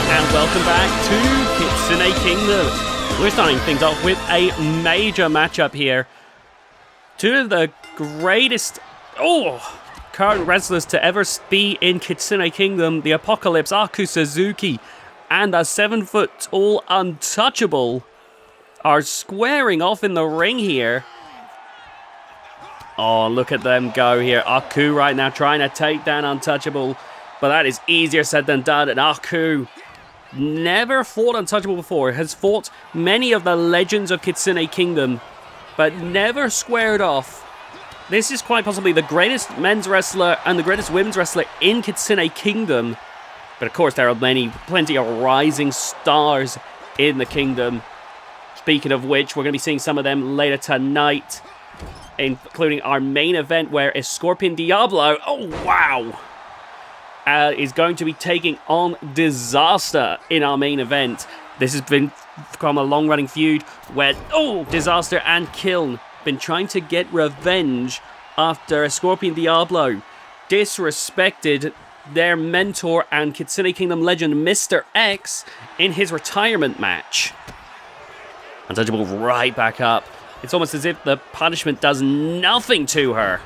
and welcome back to Kitsune Kingdom. We're starting things off with a major matchup here. Two of the greatest current wrestlers to ever be in Kitsune Kingdom, the Apocalypse, Aku Suzuki, and a 7-foot-tall Untouchable are squaring off in the ring here. Oh, look at them go here. Aku right now trying to take down Untouchable, but that is easier said than done. And Aku never fought Untouchable before, has fought many of the legends of Kitsune Kingdom, but never squared off. This is quite possibly the greatest men's wrestler and the greatest women's wrestler in Kitsune Kingdom. But of course, there are plenty of rising stars in the kingdom. Speaking of which, we're going to be seeing some of them later tonight, including our main event where Scorpion Diablo, is going to be taking on Disaster in our main event. This has become a long-running feud where, Disaster and Kiln been trying to get revenge after Scorpion Diablo disrespected their mentor and Kitsune Kingdom legend Mr. X in his retirement match. Untouchable right back up. It's almost as if the punishment does nothing to her.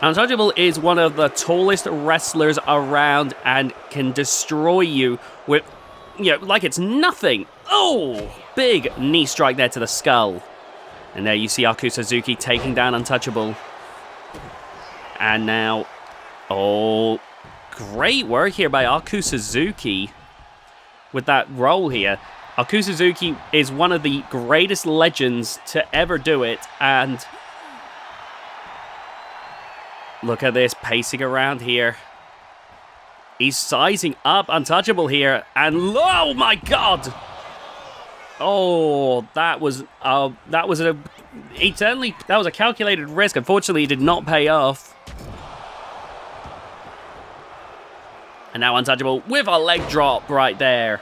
Untouchable is one of the tallest wrestlers around and can destroy you with, like it's nothing. Oh, big knee strike there to the skull. And there you see Aku Suzuki taking down Untouchable. And now, great work here by Aku Suzuki with that roll here. Aku Suzuki is one of the greatest legends to ever do it, and look at this, pacing around here. He's sizing up Untouchable here, and oh my god! Oh, that was a calculated risk. Unfortunately, it did not pay off. And now Untouchable with a leg drop right there.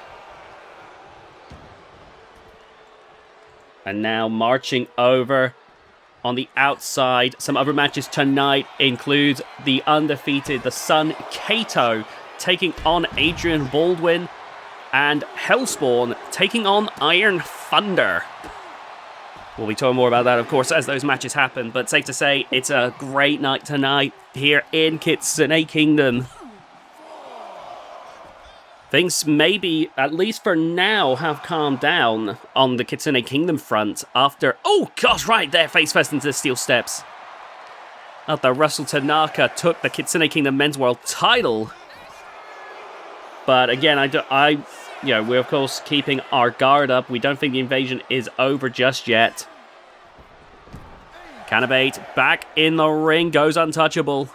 And now marching over on the outside. Some other matches tonight include the undefeated The Sun Kato taking on Adrian Baldwin, and Hellspawn taking on Iron Thunder. We'll be talking more about that, of course, as those matches happen, but safe to say, it's a great night tonight here in Kitsune Kingdom. Things maybe, at least for now, have calmed down on the Kitsune Kingdom front after... Oh, gosh, right there, face first into the steel steps. After Russell Tanaka took the Kitsune Kingdom Men's World title. But again, we're of course keeping our guard up. We don't think the invasion is over just yet. Kanabate back in the ring, goes Untouchable.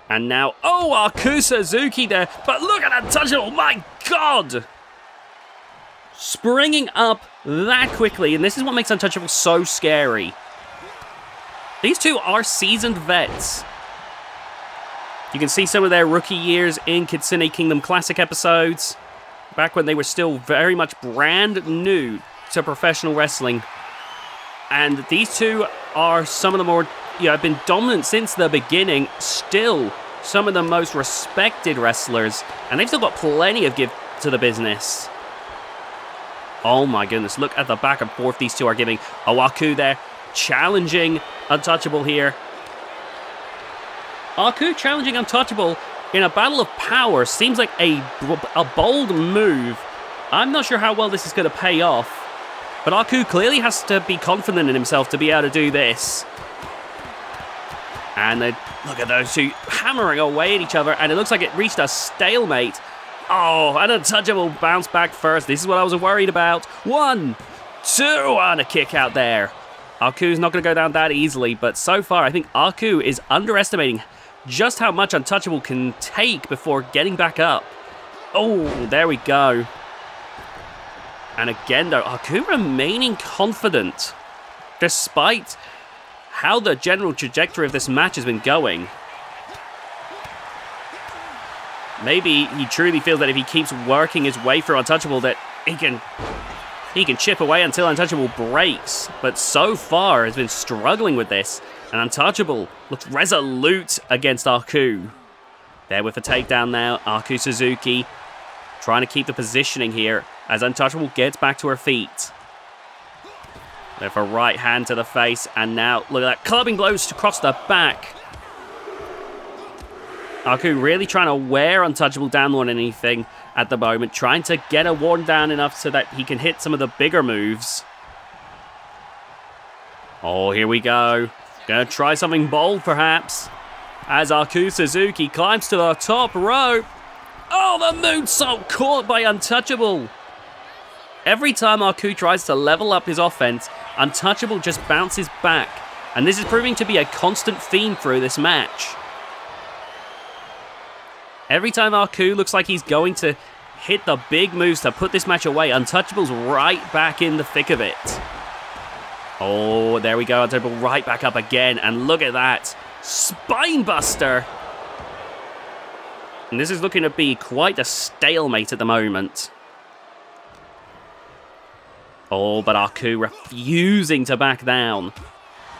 And now, Aku Suzuki there, but look at Untouchable, my god! Springing up that quickly, and this is what makes Untouchable so scary. These two are seasoned vets. You can see some of their rookie years in Kitsune Kingdom Classic episodes, back when they were still very much brand new to professional wrestling. And these two are some of the more, have been dominant since the beginning, still some of the most respected wrestlers, and they've still got plenty of give to the business. Oh my goodness, look at the back and forth these two are giving. Aku there, challenging Untouchable here. Aku challenging Untouchable in a battle of power seems like a bold move. I'm not sure how well this is going to pay off, but Aku clearly has to be confident in himself to be able to do this. And look at those two hammering away at each other, and it looks like it reached a stalemate. Oh, and Untouchable bounced back first. This is what I was worried about. 1, 2, and a kick out there. Aku's not going to go down that easily, but so far I think Aku is underestimating just how much Untouchable can take before getting back up. Oh, there we go. And again though, Aku remaining confident despite how the general trajectory of this match has been going. Maybe he truly feels that if he keeps working his way through Untouchable that he can chip away until Untouchable breaks. But so far has been struggling with this. And Untouchable looks resolute against Aku. There with a takedown now. Aku Suzuki trying to keep the positioning here as Untouchable gets back to her feet. With a right hand to the face, and now look at that, clubbing blows across the back. Aku really trying to wear Untouchable down more than anything at the moment, trying to get her worn down enough so that he can hit some of the bigger moves. Oh, here we go. Gonna try something bold, perhaps, as Aku Suzuki climbs to the top rope. Oh, the moonsault caught by Untouchable. Every time Aku tries to level up his offense, Untouchable just bounces back, and this is proving to be a constant theme through this match. Every time Aku looks like he's going to hit the big moves to put this match away, Untouchable's right back in the thick of it. Oh, there we go, Untouchable right back up again, and look at that. Spinebuster! And this is looking to be quite a stalemate at the moment. Oh, but Aku refusing to back down.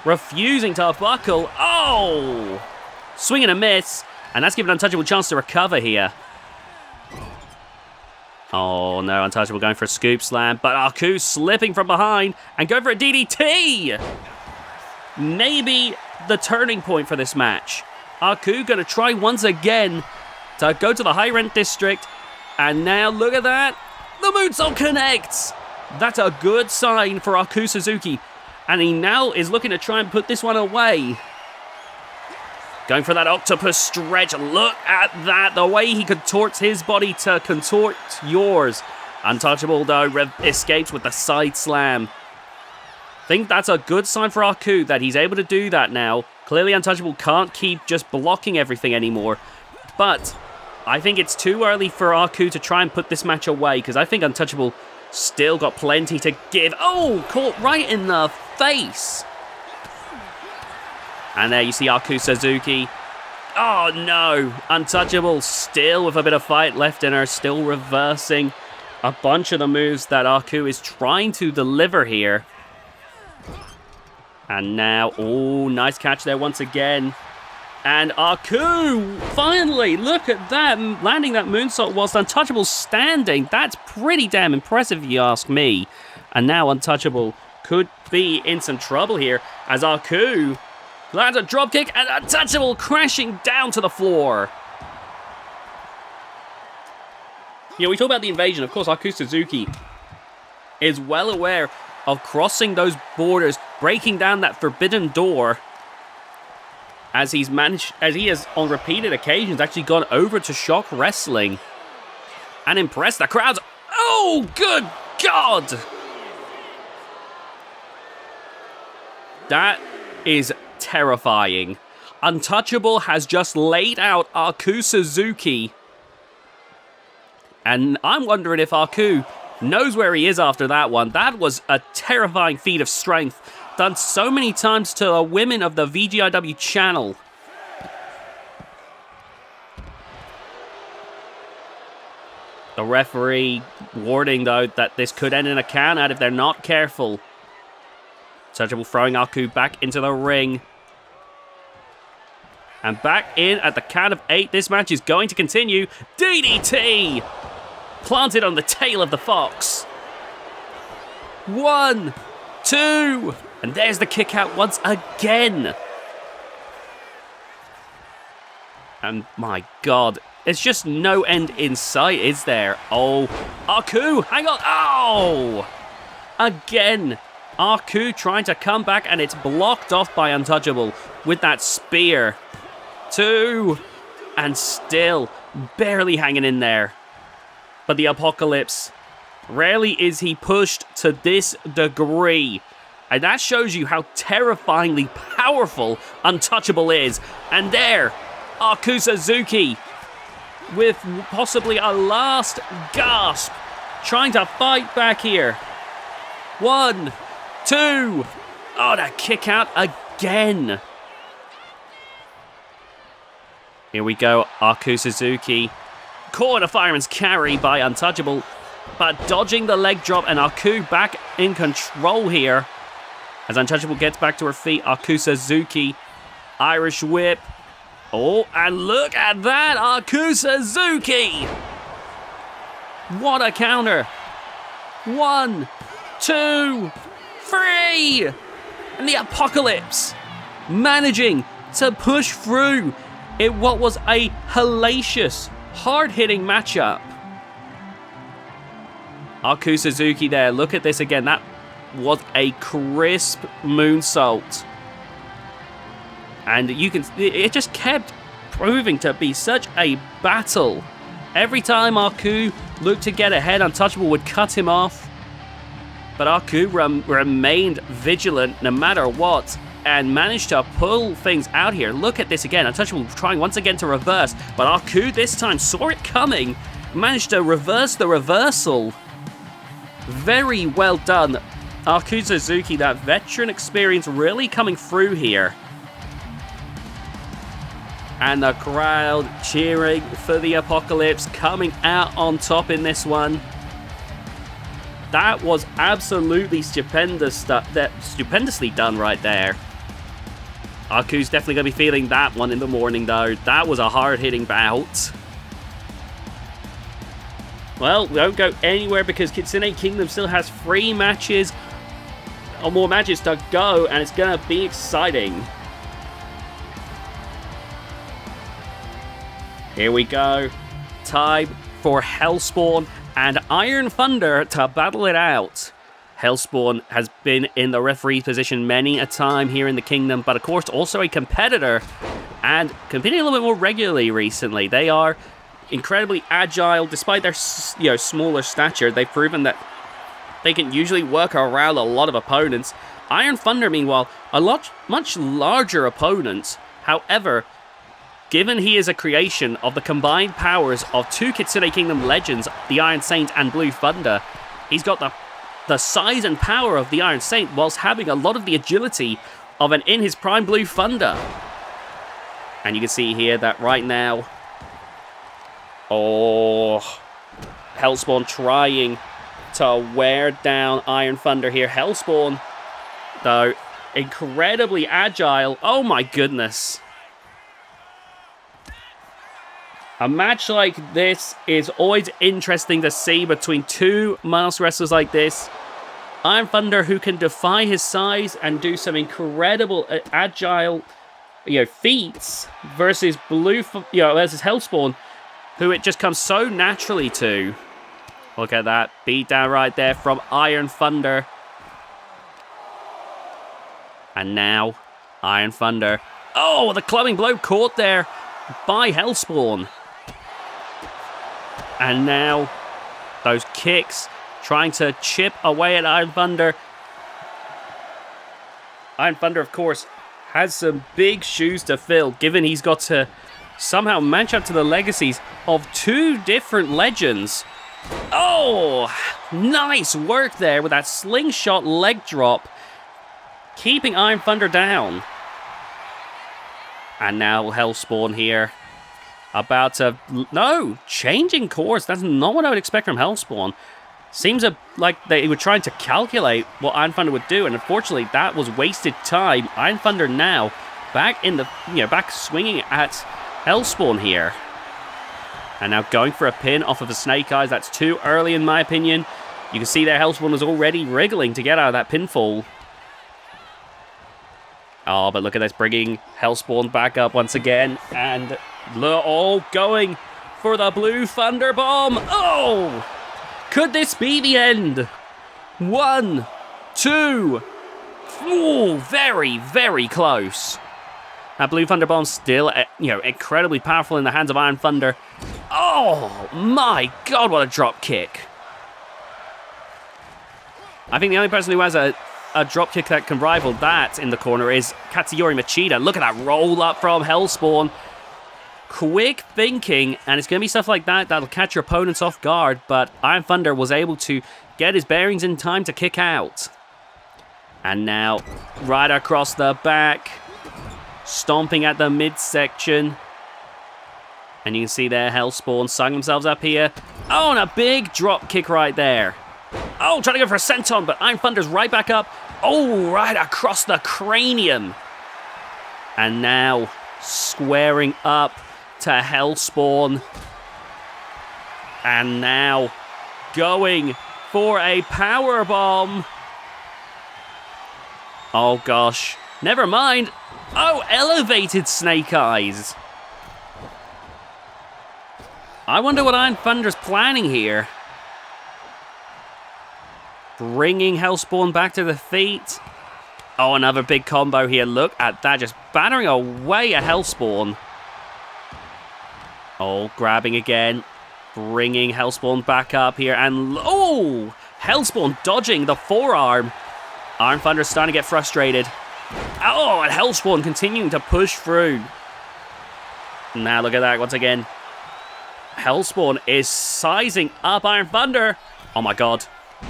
Refusing to buckle. Oh! Swing and a miss. And that's given Untouchable a chance to recover here. Oh, no. Untouchable going for a scoop slam. But Aku slipping from behind and going for a DDT. Maybe the turning point for this match. Aku going to try once again to go to the high rent district. And now look at that. The moonsault connects. That's a good sign for Aku Suzuki. And he now is looking to try and put this one away. Going for that octopus stretch. Look at that. The way he contorts his body to contort yours. Untouchable, though, escapes with the side slam. I think that's a good sign for Aku that he's able to do that now. Clearly, Untouchable can't keep just blocking everything anymore. But I think it's too early for Aku to try and put this match away, because I think Untouchable still got plenty to give. Oh, caught right in the face. And there you see Aku Suzuki. Oh no, Untouchable still with a bit of fight left in her, still reversing a bunch of the moves that Aku is trying to deliver here. And now, oh, nice catch there once again. And Aku, finally, look at that, landing that moonsault whilst Untouchable standing. That's pretty damn impressive if you ask me. And now Untouchable could be in some trouble here as Aku lands a dropkick and Untouchable crashing down to the floor. You know, we talk about the invasion. Of course, Aku Suzuki is well aware of crossing those borders, breaking down that forbidden door, as he has on repeated occasions actually gone over to Shock Wrestling and impressed the crowds. Oh, good God! That is terrifying. Untouchable has just laid out Aku Suzuki, and I'm wondering if Aku knows where he is after that one. That was a terrifying feat of strength, done so many times to the women of the VGIW channel. The referee warning, though, that this could end in a count out if they're not careful. Untouchable throwing Aku back into the ring. And back in at the count of 8. This match is going to continue. DDT! Planted on the tail of the fox. 1, 2, and there's the kick out once again. And my God, there's just no end in sight, is there? Oh, Aku, hang on. Oh! Again, Aku trying to come back, and it's blocked off by Untouchable with that spear. 2, and still barely hanging in there. But the Apocalypse, rarely is he pushed to this degree. And that shows you how terrifyingly powerful Untouchable is. And there, Aku Suzuki, with possibly a last gasp, trying to fight back here. 1, 2, oh, that kick out again. Here we go, Aku Suzuki. Caught a fireman's carry by Untouchable, but dodging the leg drop, and Aku back in control here. As Untouchable gets back to her feet, Aku Suzuki, Irish whip. Oh, and look at that, Aku Suzuki! What a counter! 1, 2, 3! And the Apocalypse managing to push through in what was a hellacious, hard-hitting matchup. Aku Suzuki there, look at this again. That was a crisp moonsault. And you can, it just kept proving to be such a battle. Every time Aku looked to get ahead, Untouchable would cut him off. But Aku remained vigilant no matter what and managed to pull things out here. Look at this again. Untouchable trying once again to reverse, but Aku this time saw it coming, managed to reverse the reversal. Very well done. Aku Suzuki, that veteran experience really coming through here. And the crowd cheering for the Apocalypse, coming out on top in this one. That was absolutely stupendously done right there. Aku's definitely going to be feeling that one in the morning, though. That was a hard-hitting bout. Well, we don't go anywhere because Kitsune Kingdom still has 3 matches or more matches to go, and it's going to be exciting. Here we go. Time for Hellspawn and Iron Thunder to battle it out. Hellspawn has been in the referee position many a time here in the Kingdom, but of course also a competitor and competing a little bit more regularly recently. They are incredibly agile despite their smaller stature. They've proven that they can usually work around a lot of opponents. Iron Thunder, meanwhile, much larger opponents. However, given he is a creation of the combined powers of 2 Kitsune Kingdom legends, the Iron Saint and Blue Thunder, he's got the size and power of the Iron Saint whilst having a lot of the agility of an in his prime Blue Thunder. And you can see here that right now, Hellspawn trying to wear down Iron Thunder here. Hellspawn, though, incredibly agile. Oh my goodness. A match like this is always interesting to see between 2 masked wrestlers like this. Iron Thunder, who can defy his size and do some incredible agile, feats, versus versus Hellspawn, who it just comes so naturally to. Look at that beatdown right there from Iron Thunder. And now, Iron Thunder. Oh, the clubbing blow caught there by Hellspawn. And now, those kicks trying to chip away at Iron Thunder. Iron Thunder, of course, has some big shoes to fill, given he's got to somehow match up to the legacies of 2 different legends. Oh, nice work there with that slingshot leg drop, keeping Iron Thunder down. And now Hellspawn here. About to... No! Changing course. That's not what I would expect from Hellspawn. Seems like they were trying to calculate what Iron Thunder would do, and unfortunately that was wasted time. Iron Thunder now back in the... back swinging at Hellspawn here. And now going for a pin off of the Snake Eyes. That's too early in my opinion. You can see there Hellspawn was already wriggling to get out of that pinfall. Oh, but look at this, bringing Hellspawn back up once again. And... going for the Blue Thunder Bomb. Oh! Could this be the end? 1, 2. Ooh, very, very close. That Blue Thunder Bomb still, incredibly powerful in the hands of Iron Thunder. Oh, my God, what a drop kick. I think the only person who has a drop kick that can rival that in the corner is Katsuyori Machida. Look at that roll up from Hellspawn. Quick thinking, and it's going to be stuff like that that'll catch your opponents off guard, but Iron Thunder was able to get his bearings in time to kick out. And now, right across the back, stomping at the midsection. And you can see there, Hellspawn sung themselves up here. Oh, and a big drop kick right there. Oh, trying to go for a senton, but Iron Thunder's right back up. Oh, right across the cranium. And now, squaring up to Hellspawn. And now going for a powerbomb. Oh gosh, never mind. Oh, elevated Snake Eyes. I wonder what Iron Thunder's planning here. Bringing Hellspawn back to the feet. Oh, another big combo here. Look at that, just battering away at Hellspawn. Oh, grabbing again. Bringing Hellspawn back up here. And, oh, Hellspawn dodging the forearm. Iron Thunder's starting to get frustrated. Oh, and Hellspawn continuing to push through. Now look at that once again. Hellspawn is sizing up Iron Thunder. Oh my god.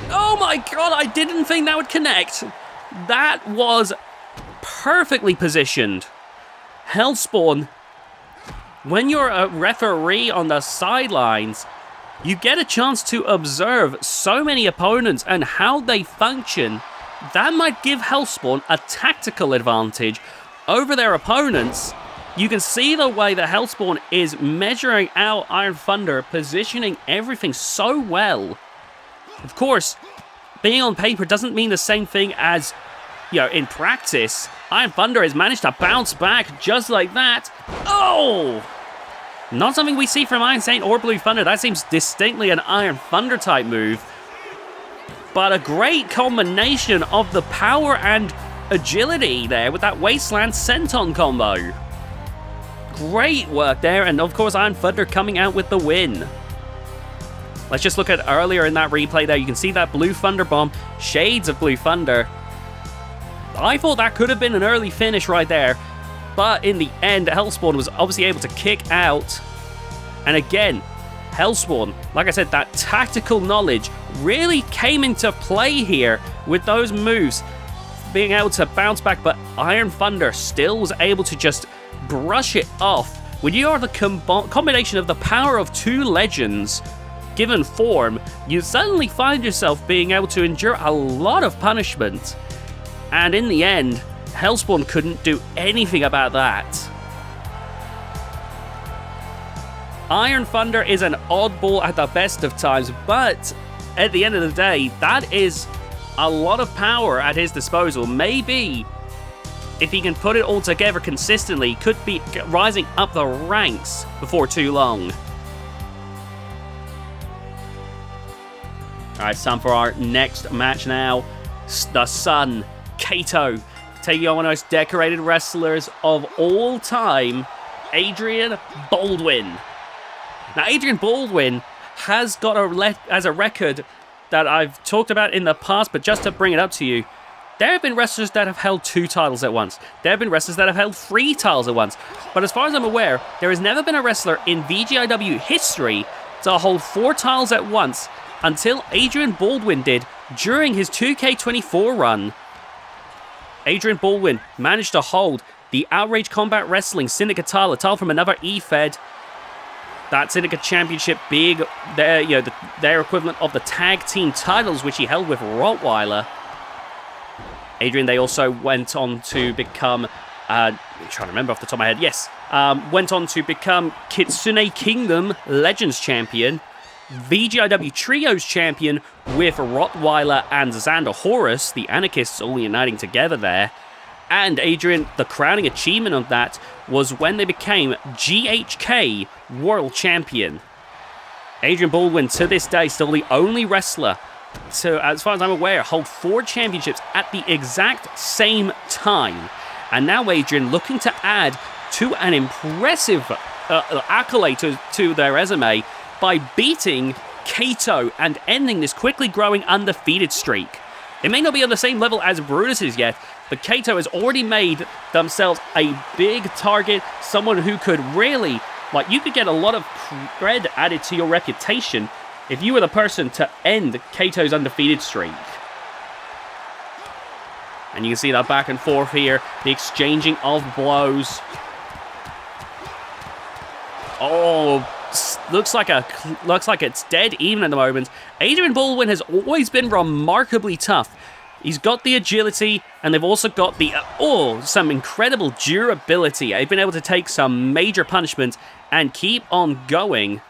Oh my god, I didn't think that would connect. That was perfectly positioned. Hellspawn, when you're a referee on the sidelines, you get a chance to observe so many opponents and how they function. That might give Hellspawn a tactical advantage over their opponents. You can see the way that Hellspawn is measuring out Iron Thunder, positioning everything so well. Of course, being on paper doesn't mean the same thing as, you know, in practice. Iron Thunder has managed to bounce back just like that. Oh! Not something we see from Iron Saint or Blue Thunder. That seems distinctly an Iron Thunder type move. But a great combination of the power and agility there with that Wasteland Senton combo. Great work there, and of course Iron Thunder coming out with the win. Let's just look at earlier in that replay there. You can see that Blue Thunder bomb, shades of Blue Thunder. I thought that could have been an early finish right there, but in the end, Hellspawn was obviously able to kick out. And again, Hellspawn, like I said, that tactical knowledge really came into play here with those moves, being able to bounce back, but Iron Thunder still was able to just brush it off. When you are the combination of the power of two legends given form, you suddenly find yourself being able to endure a lot of punishment. And in the end, Hellspawn couldn't do anything about that. Iron Thunder is an oddball at the best of times, but at the end of the day, that is a lot of power at his disposal. Maybe if he can put it all together consistently, could be rising up the ranks before too long. Alright, it's time for our next match now. The Sun, Kato, taking on one of the most decorated wrestlers of all time, Adrian Baldwin. Now, Adrian Baldwin has got a record that I've talked about in the past, but just to bring it up to you, there have been wrestlers that have held 2 titles at once. There have been wrestlers that have held 3 titles at once. But as far as I'm aware, there has never been a wrestler in VGIW history to hold 4 titles at once until Adrian Baldwin did during his 2K24 run. Adrian Baldwin managed to hold the Outrage Combat Wrestling Syndicate title from another E-Fed. That Syndicate Championship being their equivalent of the tag team titles, which he held with Rottweiler. Adrian, they also went on to become, I'm trying to remember off the top of my head, yes, went on to become Kitsune Kingdom Legends Champion, VGIW Trios Champion with Rottweiler and Xander Horus, the Anarchists all uniting together there. And Adrian, the crowning achievement of that was when they became GHK World Champion. Adrian Baldwin, to this day, still the only wrestler to, as far as I'm aware, hold 4 championships at the exact same time. And now Adrian looking to add to an impressive accolade to their resume by beating Kato and ending this quickly growing undefeated streak. It may not be on the same level as Brutus's yet, but Kato has already made themselves a big target, someone who could really, like, you could get a lot of cred added to your reputation if you were the person to end Kato's undefeated streak. And you can see that back and forth here, the exchanging of blows. Oh, looks like it's dead even at the moment. Adrian Baldwin has always been remarkably tough. He's got the agility, and they've also got the, some incredible durability. They've been able to take some major punishment and keep on going.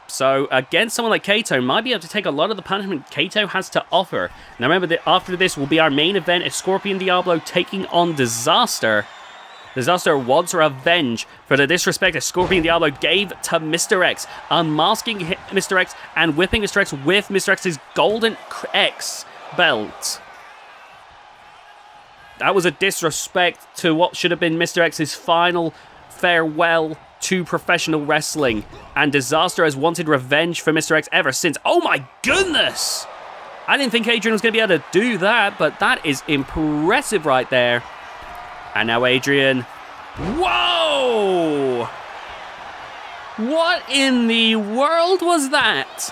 So, against someone like Kaito, might be able to take a lot of the punishment Kaito has to offer. Now, remember that after this will be our main event, is Scorpion Diablo taking on Disaster. Disaster wants revenge for the disrespect that Scorpion Diablo gave to Mr. X, unmasking Mr. X and whipping Mr. X with Mr. X's Golden X belt. That was a disrespect to what should have been Mr. X's final farewell to professional wrestling. And Disaster has wanted revenge for Mr. X ever since. Oh my goodness! I didn't think Adrian was going to be able to do that, but that is impressive right there. And now Adrian. Whoa! What in the world was that?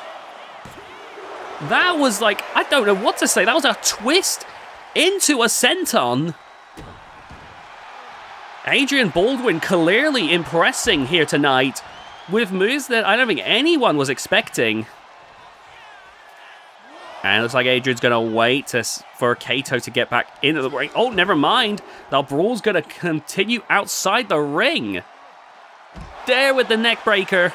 That was like, I don't know what to say. That was a twist into a senton. Adrian Baldwin clearly impressing here tonight with moves that I don't think anyone was expecting. And it looks like Adrian's going to wait for Kaito to get back into the ring. Oh, never mind. The brawl's going to continue outside the ring. There with the neck breaker.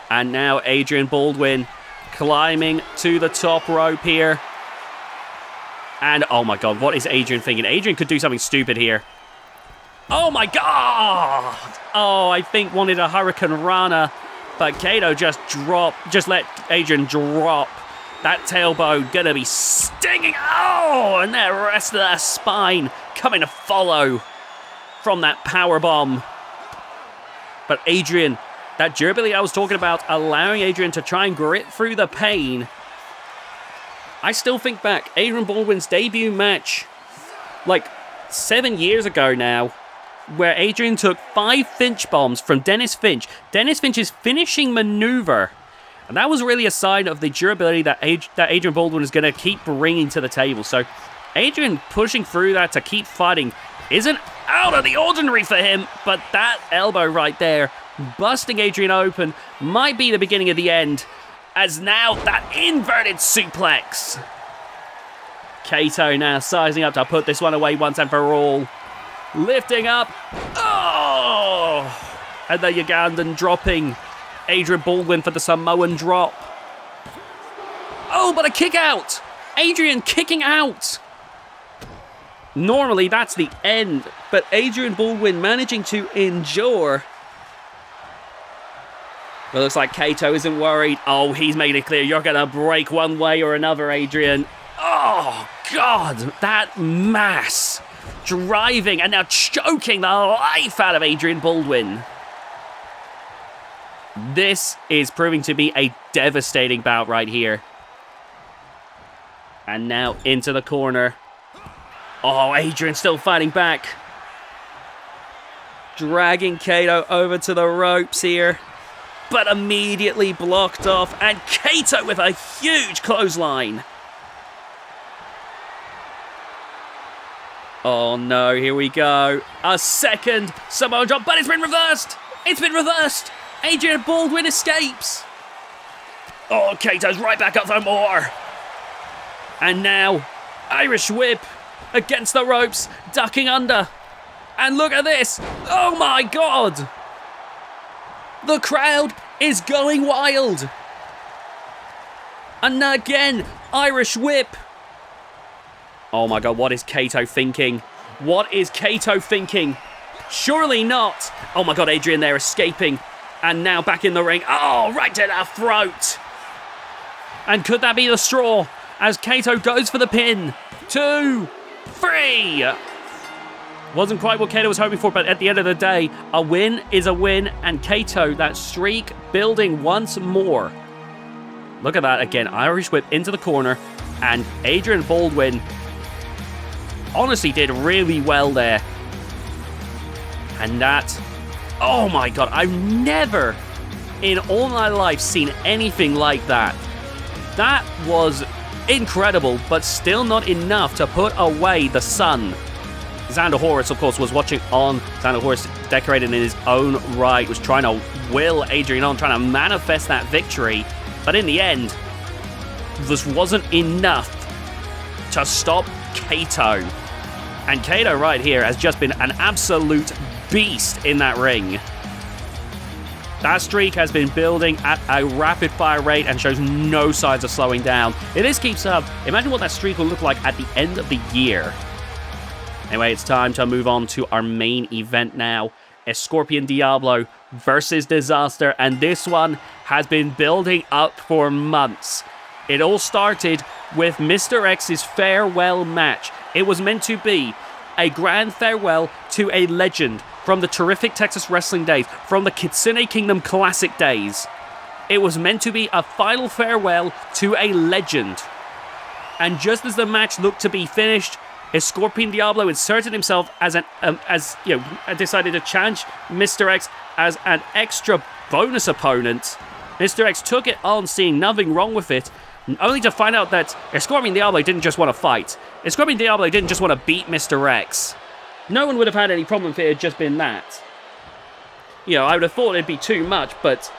And now Adrian Baldwin climbing to the top rope here. And oh my god, what is Adrian thinking? Adrian could do something stupid here. Oh my god! Oh, I think wanted a Hurricane Rana. But Kaito just let Adrian drop. That tailbone gonna be stinging. Oh, and the rest of that spine coming to follow from that power bomb. But Adrian, that durability I was talking about, allowing Adrian to try and grit through the pain. I still think back, Adrian Baldwin's debut match, like 7 years ago now, where Adrian took 5 Finch bombs from Dennis Finch. Dennis Finch's finishing maneuver. And that was really a sign of the durability that Adrian Baldwin is going to keep bringing to the table. So Adrian pushing through that to keep fighting isn't out of the ordinary for him. But that elbow right there, busting Adrian open, might be the beginning of the end. As now that inverted suplex. Kaito now sizing up to put this one away once and for all. Lifting up. Oh! And the Ugandan dropping Adrian Baldwin for the Samoan drop. Oh, but a kick out! Adrian kicking out! Normally, that's the end, but Adrian Baldwin managing to endure. It looks like Kaito isn't worried. Oh, he's made it clear. You're going to break one way or another, Adrian. Oh, God. That mass driving and now choking the life out of Adrian Baldwin. This is proving to be a devastating bout right here. And now into the corner. Oh, Adrian still fighting back. Dragging Kaito over to the ropes here. But immediately blocked off. And Kaito with a huge clothesline. Oh no, here we go. A second Samoan drop, but it's been reversed. It's been reversed. Adrian Baldwin escapes. Oh, Kaito's right back up for more. And now, Irish whip against the ropes, ducking under. And look at this. Oh my god. The crowd is going wild. And again, Irish whip. Oh my god, what is Kaito thinking? What is Kaito thinking? Surely not. Oh my god, Adrian there escaping. And now back in the ring. Oh, right to the throat. And could that be the straw? As Kaito goes for the pin. 2, 3. Wasn't quite what Kaito was hoping for, but at the end of the day, a win is a win. And Kaito, that streak building once more. Look at that again. Irish whip into the corner. And Adrian Baldwin honestly did really well there. And that... Oh my god, I've never in all my life seen anything like that. That was incredible, but still not enough to put away the sun. Xander Horus, of course, was watching on. Xander Horus, decorated in his own right, was trying to will Adrian on, trying to manifest that victory. But in the end, this wasn't enough to stop Kato. And Kato right here has just been an absolute beast in that ring. That streak has been building at a rapid-fire rate and shows no signs of slowing down. If this keeps up, imagine what that streak will look like at the end of the year. Anyway, it's time to move on to our main event now. Scorpion Diablo versus Disaster, and this one has been building up for months. It all started with Mr. X's farewell match. It was meant to be a grand farewell to a legend from the terrific Texas wrestling days, from the Kitsune Kingdom Classic days. It was meant to be a final farewell to a legend. And just as the match looked to be finished, Scorpion Diablo inserted himself decided to challenge Mr. X as an extra bonus opponent. Mr. X took it on, seeing nothing wrong with it, only to find out that Scorpion Diablo didn't just want to fight. Scorpion Diablo didn't just want to beat Mr. X. No one would have had any problem if it had just been that. I would have thought it'd be too much, but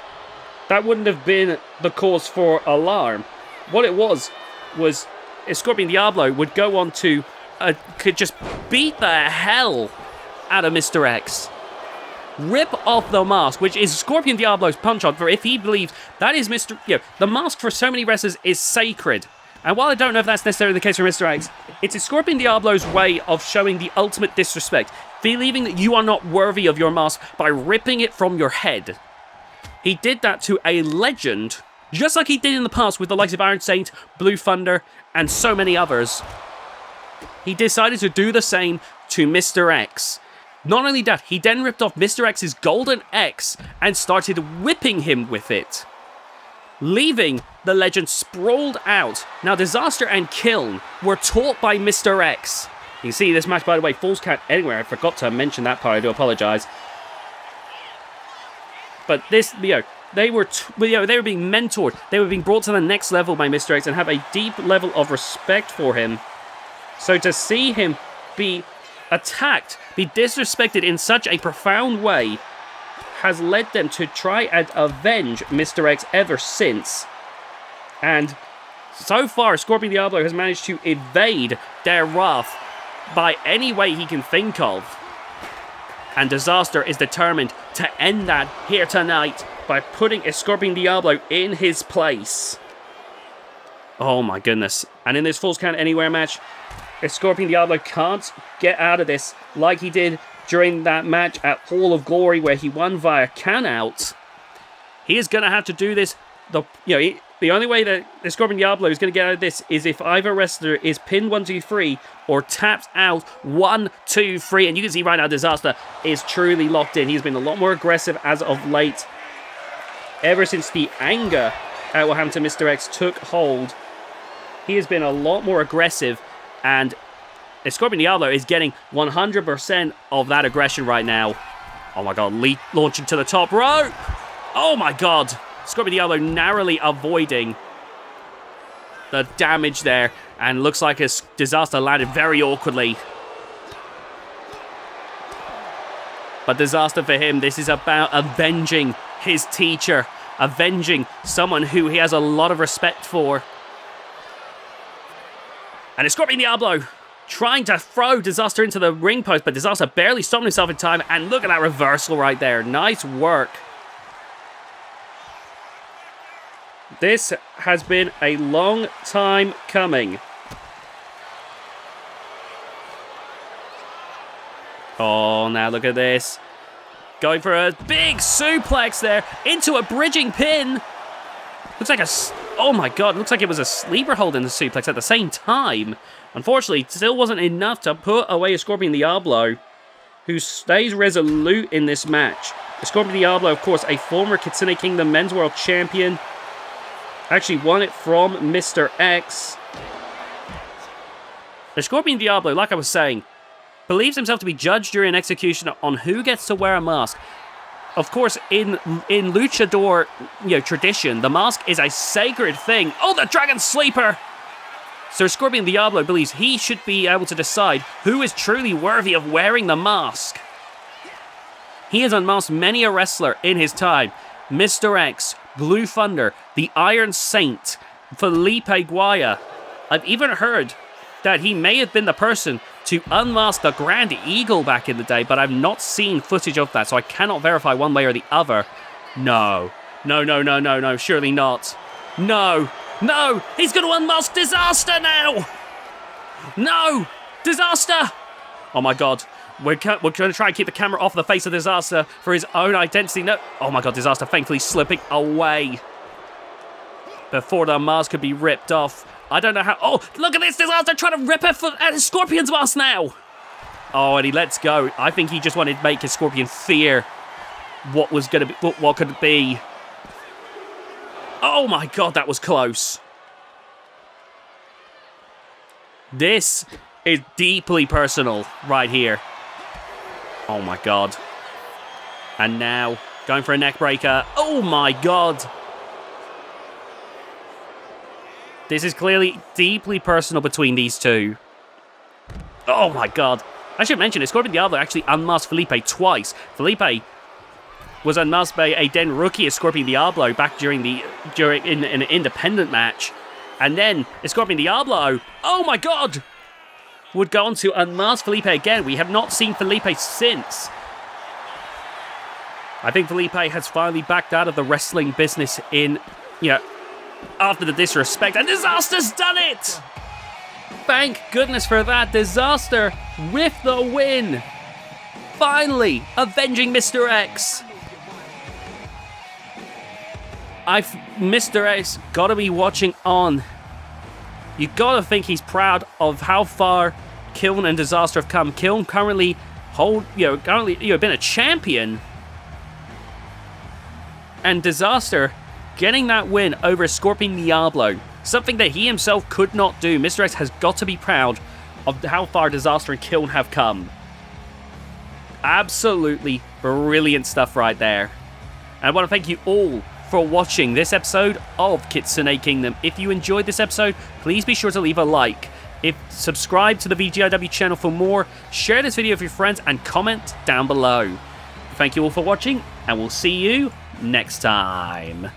that wouldn't have been the cause for alarm. What it was Scorpion Diablo would go on to could just beat the hell out of Mr. X. Rip off the mask, which is Scorpion Diablo's punch-on, for if he believes that is the mask for so many wrestlers is sacred. And while I don't know if that's necessarily the case for Mr. X, it's Scorpion Diablo's way of showing the ultimate disrespect, believing that you are not worthy of your mask by ripping it from your head. He did that to a legend, just like he did in the past with the likes of Iron Saint, Blue Thunder, and so many others. He decided to do the same to Mr. X. Not only that, he then ripped off Mr. X's Golden X and started whipping him with it, leaving the legend sprawled out. Now, Disaster and Kiln were taught by Mr. X. You can see this match, by the way, Falls Count Anywhere. I forgot to mention that part. I do apologize. But this, they were being mentored. They were being brought to the next level by Mr. X and have a deep level of respect for him. So to see him be attacked, be disrespected in such a profound way, has led them to try and avenge Mr. X ever since. And so far, Scorpion Diablo has managed to evade their wrath by any way he can think of. And Disaster is determined to end that here tonight by putting Scorpion Diablo in his place. Oh my goodness. And in this Falls Count Anywhere match, Scorpion Diablo can't get out of this like he did during that match at Hall of Glory where he won via count-out. He is going to have to do this. The only way that the Scorpion Diablo is going to get out of this is if either wrestler is pinned 1, 2, 3 or tapped out 1, 2, 3. And you can see right now Disaster is truly locked in. He's been a lot more aggressive as of late. Ever since the anger at what happened to Mr. X took hold, he has been a lot more aggressive. And Scorpion Diablo is getting 100% of that aggression right now. Oh my god, launching to the top rope. Oh my god. Scorpion Diablo narrowly avoiding the damage there. And looks like his Disaster landed very awkwardly. But Disaster for him, this is about avenging his teacher. Avenging someone who he has a lot of respect for. And it's Scorpion Diablo trying to throw Disaster into the ring post, but Disaster barely stopped himself in time. And look at that reversal right there. Nice work. This has been a long time coming. Oh, now look at this. Going for a big suplex there into a bridging pin. Looks like oh my god, looks like it was a sleeper hold in the suplex at the same time. Unfortunately, it still wasn't enough to put away a Scorpion Diablo, who stays resolute in this match. Scorpion Diablo, of course, a former Kitsune Kingdom Men's World Champion. Actually won it from Mr. X. The Scorpion Diablo, like I was saying, believes himself to be judged during execution on who gets to wear a mask. Of course, in luchador tradition, the mask is a sacred thing. Oh, the Dragon Sleeper! So Scorpion Diablo believes he should be able to decide who is truly worthy of wearing the mask. He has unmasked many a wrestler in his time. Mr. X, Blue Thunder, the Iron Saint, Felipe Guaya. I've even heard that he may have been the person to unmask the Grand Eagle back in the day, but I've not seen footage of that, so I cannot verify one way or the other. No. No, surely not. No, he's going to unmask Disaster now. No, Disaster. Oh my God. We're going to try and keep the camera off the face of Disaster for his own identity. No. Oh my God, Disaster thankfully slipping away before the mask could be ripped off. I don't know how... Oh, look at this, Disaster trying to rip his Scorpion's mask now. Oh, and he lets go. I think he just wanted to make his Scorpion fear what was going to be... What could it be? Oh my God, that was close. This is deeply personal right here. Oh my God. And now, going for a neck breaker. Oh my God. This is clearly deeply personal between these two. Oh my God. I should mention, Scorpion Diablo actually unmasked Felipe twice. Felipe was unmasked by a then rookie Scorpion Diablo back in an independent match. And then Scorpion Diablo, oh my God, would go on to unmask Felipe again. We have not seen Felipe since. I think Felipe has finally backed out of the wrestling business after the disrespect. And Disaster's done it! Thank goodness for that. Disaster with the win. Finally, avenging Mr. X. Mr. X gotta be watching on. You gotta think he's proud of how far Kiln and Disaster have come. Kiln currently been a champion, and Disaster getting that win over Scorpion Diablo, something that he himself could not do. Mr. X has got to be proud of how far Disaster and Kiln have come. Absolutely brilliant stuff right there. And I want to thank you all for watching this episode of Kitsune Kingdom. If you enjoyed this episode, please be sure to leave a like. Subscribe to the VGIW channel for more, share this video with your friends, and comment down below. Thank you all for watching, and we'll see you next time.